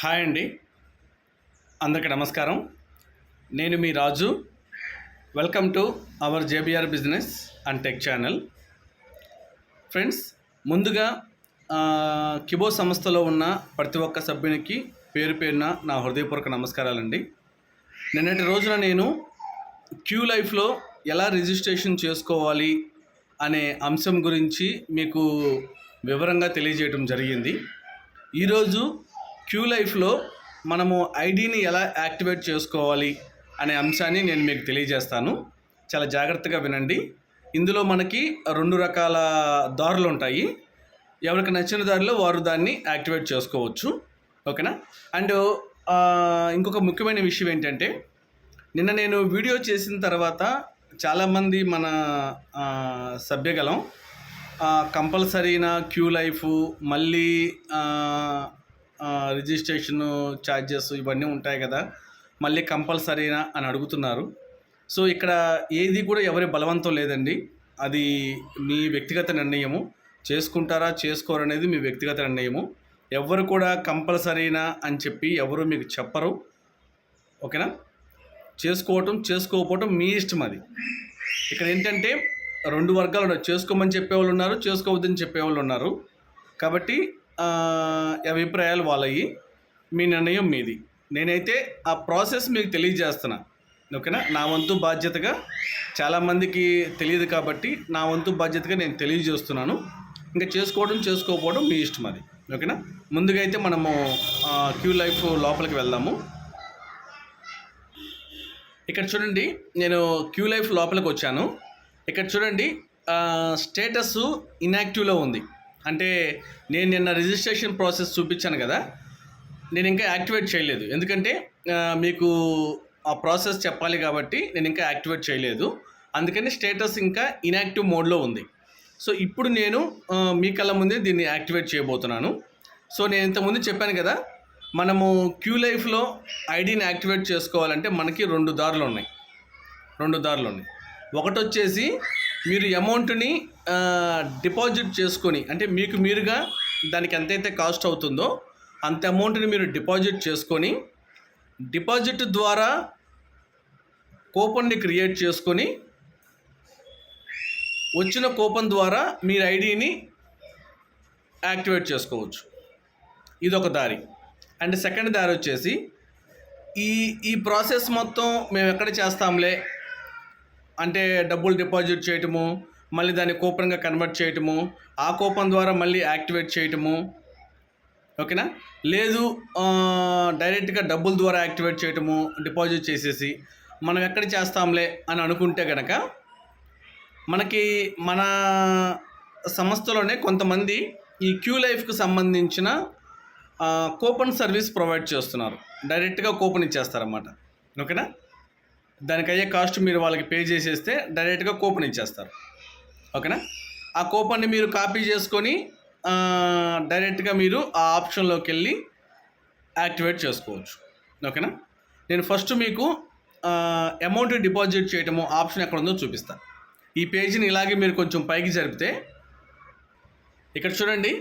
Hi అండి, అందరికీ నమస్కారం. నేను మీ Raju. Welcome to our JBR business and tech channel. Friends, ముందుగా కిబో సంస్థలో ఉన్న ప్రతి ఒక్క సభ్యునికి పేరు పేరున నా హృదయపూర్వక నమస్కారాలండి. నిన్నటి రోజున నేను క్యూ లైఫ్లో ఎలా రిజిస్ట్రేషన్ చేసుకోవాలి అనే అంశం గురించి మీకు వివరంగా తెలియజేయడం జరిగింది. ఈరోజు క్యూ లైఫ్లో మనము ఐడిని ఎలా యాక్టివేట్ చేసుకోవాలి అనే అంశాన్ని నేను మీకు తెలియజేస్తాను. చాలా జాగ్రత్తగా వినండి. ఇందులో మనకి 2 రకాల దారులు ఉంటాయి. ఎవరికి నచ్చిన దారిలో వారు దాన్ని యాక్టివేట్ చేసుకోవచ్చు. ఓకేనా? అండ్ ఇంకొక ముఖ్యమైన విషయం ఏంటంటే, నిన్న నేను వీడియో చేసిన తర్వాత చాలామంది మన సభ్యగలం కంపల్సరీనా క్యూ లైఫ్ మళ్ళీ రిజిస్ట్రేషన్ ఛార్జెస్ ఇవన్నీ ఉంటాయి కదా, మళ్ళీ కంపల్సరీనా అని అడుగుతున్నారు. సో ఇక్కడ ఏది కూడా ఎవరి బలవంతం లేదండి. అది మీ వ్యక్తిగత నిర్ణయము. చేసుకుంటారా చేసుకోరనేది మీ వ్యక్తిగత నిర్ణయము. ఎవరు కూడా కంపల్సరీనా అని చెప్పి ఎవరు మీకు చెప్పరు. ఓకేనా? చేసుకోకపోవటం మీ ఇష్టం. అది ఇక్కడ ఏంటంటే 2 వర్గాలు ఉన్నారు. చేసుకోమని చెప్పేవాళ్ళు ఉన్నారు, చేసుకోవద్దని చెప్పేవాళ్ళు ఉన్నారు. కాబట్టి అభిప్రాయాలు వాళ్ళవి, మీ నిర్ణయం మీది. నేనైతే ఆ ప్రాసెస్ మీకు తెలియజేస్తున్నా. ఓకేనా? నా వంతు బాధ్యతగా, చాలామందికి తెలియదు కాబట్టి నా వంతు బాధ్యతగా నేను తెలియజేస్తున్నాను. ఇంకా చేసుకోకపోవడం మీ ఇష్టం అది. ఓకేనా? ముందుగా అయితే మనము క్యూ లైఫ్ లోపలికి వెళ్దాము. ఇక్కడ చూడండి, నేను క్యూ లైఫ్ లోపలికి వచ్చాను. ఇక్కడ చూడండి, స్టేటస్ ఇన్యాక్టివ్లో ఉంది. అంటే నేను నిన్న రిజిస్ట్రేషన్ ప్రాసెస్ చూపించాను కదా, నేను ఇంకా యాక్టివేట్ చేయలేదు. ఎందుకంటే మీకు ఆ ప్రాసెస్ చెప్పాలి కాబట్టి నేను ఇంకా యాక్టివేట్ చేయలేదు. అందుకని స్టేటస్ ఇంకా ఇన్యాక్టివ్ మోడ్లో ఉంది. సో ఇప్పుడు నేను మీ కళ్ళ ముందే దీన్ని యాక్టివేట్ చేయబోతున్నాను. సో నేను ఇంతకుముందు చెప్పాను కదా, మనము క్యూ లైఫ్లో ఐడిని యాక్టివేట్ చేసుకోవాలంటే మనకి 2 దారులు ఉన్నాయి. ఒకటి వచ్చేసి మీరు అమౌంట్ని డిపాజిట్ చేసుకొని, అంటే మీకు మీరుగా దానికి ఎంతైతే కాస్ట్ అవుతుందో అంత అమౌంట్ని మీరు డిపాజిట్ చేసుకొని, డిపాజిట్ ద్వారా కూపన్ని క్రియేట్ చేసుకొని, వచ్చిన కూపన్ ద్వారా మీరు ఐడిని యాక్టివేట్ చేసుకోవచ్చు. ఇదొక దారి. అండ్ సెకండ్ దారి వచ్చేసి ఈ ప్రాసెస్ మొత్తం మేము ఎక్కడ చేస్తాంలే అంటే డబ్బులు డిపాజిట్ చేయటము, మళ్ళీ దాన్ని కూపన్గా కన్వర్ట్ చేయటము, ఆ కూపన్ ద్వారా మళ్ళీ యాక్టివేట్ చేయటము. ఓకేనా? లేదు డైరెక్ట్గా డబ్బుల ద్వారా యాక్టివేట్ చేయటము, డిపాజిట్ చేసేసి మనం ఎక్కడ చేస్తాంలే అని అనుకుంటే కనుక, మనకి మన సంస్థలోనే కొంతమంది ఈ క్యూ లైఫ్కి సంబంధించిన కూపన్ సర్వీస్ ప్రొవైడ్ చేస్తున్నారు. డైరెక్ట్గా కూపన్ ఇచ్చేస్తారన్నమాట. ఓకేనా? దానికి అయ్యే కాస్ట్ మీరు వాళ్ళకి పే చేసేస్తే డైరెక్ట్గా కూపన్ ఇచ్చేస్తారు. ఓకేనా? ఆ కూపన్ని మీరు కాపీ చేసుకొని డైరెక్ట్గా మీరు ఆ ఆప్షన్లోకి వెళ్ళి యాక్టివేట్ చేసుకోవచ్చు. ఓకేనా? నేను ఫస్ట్ మీకు అమౌంట్ డిపాజిట్ చేయటము ఆప్షన్ ఎక్కడ ఉందో చూపిస్తాను. ఈ పేజీని ఇలాగే మీరు కొంచెం పైకి జరిపితే ఇక్కడ చూడండి,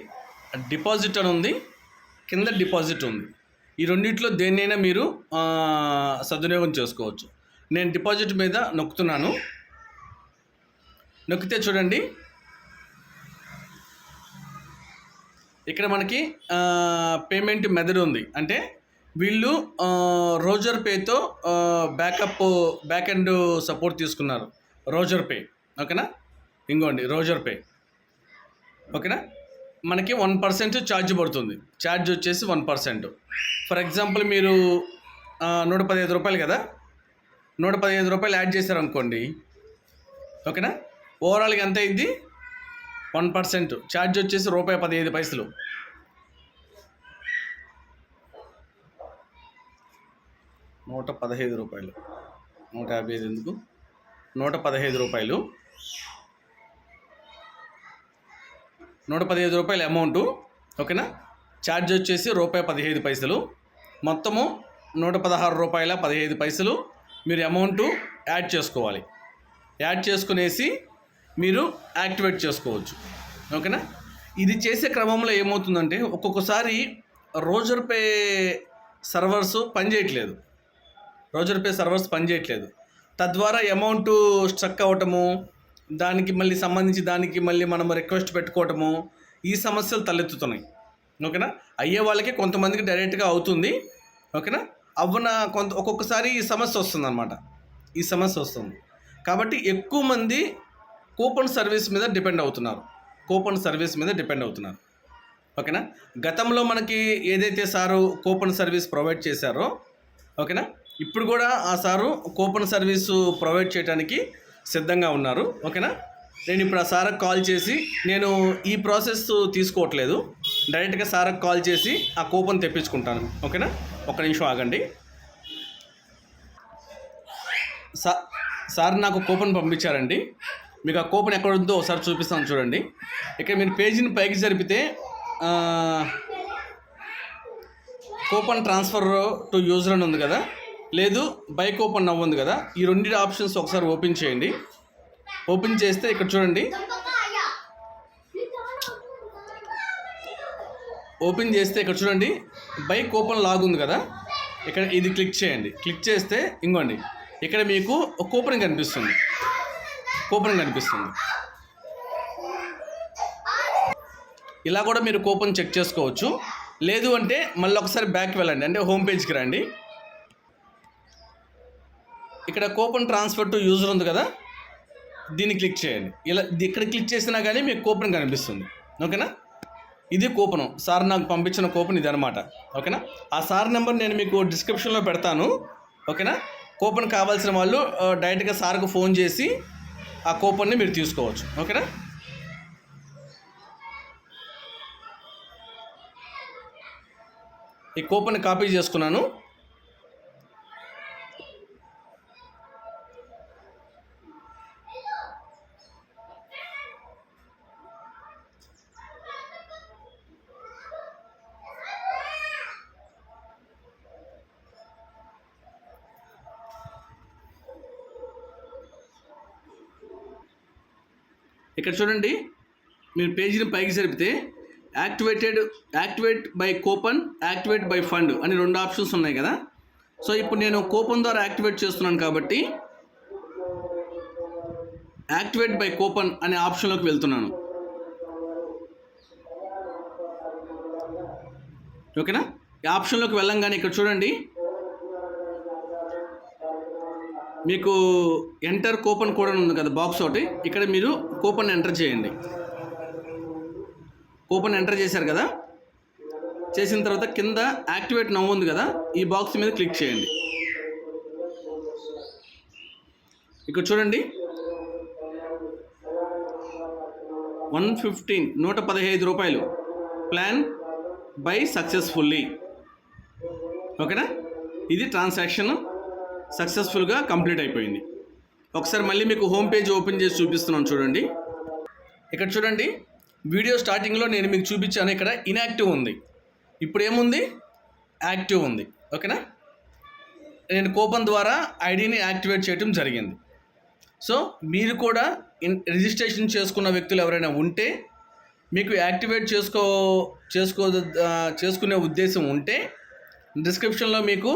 డిపాజిట్ అని ఉంది, కింద డిపాజిట్ ఉంది. ఈ రెండిట్లో దేన్నైనా మీరు సద్వినియోగం చేసుకోవచ్చు. నేను డిపాజిట్ మీద నొక్కుతున్నాను. నొక్కితే చూడండి, ఇక్కడ మనకి పేమెంట్ మెథడ్ ఉంది. అంటే వీళ్ళు రోజర్ పేతో బ్యాక్ ఎండ్ సపోర్ట్ తీసుకున్నారు. Roger pay. ఓకేనా? ఇంకోండి రోజర్ పే. ఓకేనా? మనకి 1% ఛార్జ్ పడుతుంది. ఛార్జ్ వచ్చేసి 1%. ఫర్ ఎగ్జాంపుల్ మీరు 115 రూపాయలు కదా, 115 రూపాయలు యాడ్ చేశారు అనుకోండి. ఓకేనా? ఓవరాల్గా ఎంత అయింది? 1%. ఛార్జ్ వచ్చేసి ₹1.15. ₹115, 155 ఎందుకు, ₹115. ₹115 అమౌంటు. ఓకేనా? ఛార్జ్ వచ్చేసి ₹1.15. మొత్తము ₹116.15 మీరు అమౌంటు యాడ్ చేసుకోవాలి. యాడ్ చేసుకునేసి మీరు యాక్టివేట్ చేసుకోవచ్చు. ఓకేనా? ఇది చేసే క్రమంలో ఏమవుతుందంటే, ఒక్కొక్కసారి రోజర్ పే సర్వర్స్ పనిచేయట్లేదు. తద్వారా అమౌంట్ స్ట్రక్ అవ్వటము, దానికి మళ్ళీ మనం రిక్వెస్ట్ పెట్టుకోవటము, ఈ సమస్యలు తలెత్తుతున్నాయి. ఓకేనా. అయ్యే వాళ్ళకి కొంతమందికి డైరెక్ట్గా అవుతుంది. ఓకేనా. ఒక్కొక్కసారి ఈ సమస్య వస్తుంది. కాబట్టి ఎక్కువ మంది కూపన్ సర్వీస్ మీద డిపెండ్ అవుతున్నారు. ఓకేనా. గతంలో మనకి ఏదైతే సారు కూపన్ సర్వీస్ ప్రొవైడ్ చేశారో, ఓకేనా, ఇప్పుడు కూడా ఆ సారు కూపన్ సర్వీసు ప్రొవైడ్ చేయడానికి సిద్ధంగా ఉన్నారు. ఓకేనా. నేను ఇప్పుడు ఆ సార్కి కాల్ చేసి, నేను ఈ ప్రాసెస్ తీసుకోవట్లేదు, డైరెక్ట్గా సార్కి కాల్ చేసి ఆ కూపన్ తెప్పించుకుంటాను. ఓకేనా. ఒక్క నిమిషం ఆగండి. సార్ నాకు కూపన్ పంపించారండి. మీకు ఆ కూపన్ ఎక్కడ ఉందో ఒకసారి చూపిస్తాను చూడండి. ఇక్కడ మీరు పేజీని పైకి జరిపితే కూపన్ ట్రాన్స్ఫర్ టు యూజర్ అని ఉంది కదా, లేదు బై కూపన్ నవ్వు ఉంది కదా, ఈ రెండు ఆప్షన్స్ ఒకసారి ఓపెన్ చేయండి. ఓపెన్ చేస్తే ఇక్కడ చూడండి, బై కూపన్ లాగ్ ఉంది కదా, ఇక్కడ ఇది క్లిక్ చేయండి. క్లిక్ చేస్తే ఇంకోండి ఇక్కడ మీకు ఒక కూపన్ కనిపిస్తుంది. ఇలా కూడా మీరు కూపన్ చెక్ చేసుకోవచ్చు. లేదు అంటే మళ్ళీ ఒకసారి బ్యాక్ వెళ్ళండి, అంటే హోమ్ పేజ్కి రండి. ఇక్కడ కూపన్ ట్రాన్స్ఫర్ టు యూజర్ ఉంది కదా, దీన్ని క్లిక్ చేయండి. ఇలా ఇక్కడ క్లిక్ చేసినా కానీ మీకు కూపన్ కనిపిస్తుంది. ఓకేనా. ఇది కూపను, సార్ నాకు పంపించిన కూపన్ ఇది అనమాట. ఓకేనా. ఆ సార్ నెంబర్ నేను మీకు డిస్క్రిప్షన్లో పెడతాను. ఓకేనా. కూపన్ కావాల్సిన వాళ్ళు డైరెక్ట్గా సార్కు ఫోన్ చేసి ఆ కూపన్ని మీరు తీసుకోవచ్చు. ఓకేనా. ఈ కూపన్ కాపీ చేసుకున్నాను. ఇక్కడ చూడండి, మీరు పేజీని పైకి జరిపితే activate buy coupon, activate buy fund అని రెండు ఆప్షన్స్ ఉన్నాయి కదా. సో ఇప్పుడు నేను కూపన్ ద్వారా యాక్టివేట్ చేస్తున్నాను కాబట్టి యాక్టివేట్ బై కూపన్ అనే ఆప్షన్లోకి వెళ్తున్నాను. ఓకేనా. ఈ ఆప్షన్లోకి వెళ్ళంగానే ఇక్కడ చూడండి, మీకు ఎంటర్ కూపన్ కోడ్ అని ఉంది కదా, బాక్స్ ఒకటి, ఇక్కడ మీరు కూపన్ ఎంటర్ చేయండి. కూపన్ ఎంటర్ చేశారు కదా, చేసిన తర్వాత కింద యాక్టివేట్ నౌ ఉంది కదా, ఈ బాక్స్ మీద క్లిక్ చేయండి. ఇక్కడ చూడండి 115 రూపాయలు ప్లాన్ బై సక్సెస్ఫుల్లీ. ఓకేనా. ఇది ట్రాన్సాక్షన్ సక్సెస్ఫుల్గా కంప్లీట్ అయిపోయింది. ఒకసారి మళ్ళీ మీకు హోమ్ పేజ్ ఓపెన్ చేసి చూపిస్తున్నాను చూడండి. ఇక్కడ చూడండి, వీడియో స్టార్టింగ్లో నేను మీకు చూపించాను, ఇక్కడ ఇన్యాక్టివ్ ఉంది, ఇప్పుడు ఏముంది, యాక్టివ్ ఉంది. ఓకేనా. నేను కూపన్ ద్వారా ఐడిని యాక్టివేట్ చేయడం జరిగింది. సో మీరు కూడా రిజిస్ట్రేషన్ చేసుకున్న వ్యక్తులు ఎవరైనా ఉంటే, మీకు యాక్టివేట్ చేసుకునే ఉద్దేశం ఉంటే, డిస్క్రిప్షన్లో మీకు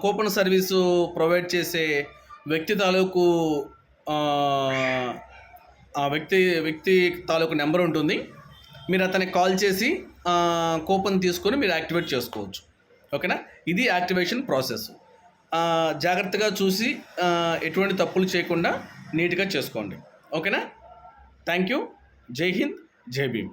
కూపన్ సర్వీసు ప్రొవైడ్ చేసే వ్యక్తి తాలూకు వ్యక్తి తాలూకు నెంబర్ ఉంటుంది. మీరు అతనికి కాల్ చేసి కూపన్ తీసుకొని మీరు యాక్టివేట్ చేసుకోవచ్చు. ఓకేనా. ఇది యాక్టివేషన్ ప్రాసెస్. జాగ్రత్తగా చూసి ఎటువంటి తప్పులు చేయకుండా నీట్గా చేసుకోండి. ఓకేనా. Thank you. జై హింద్, జై భీమ్.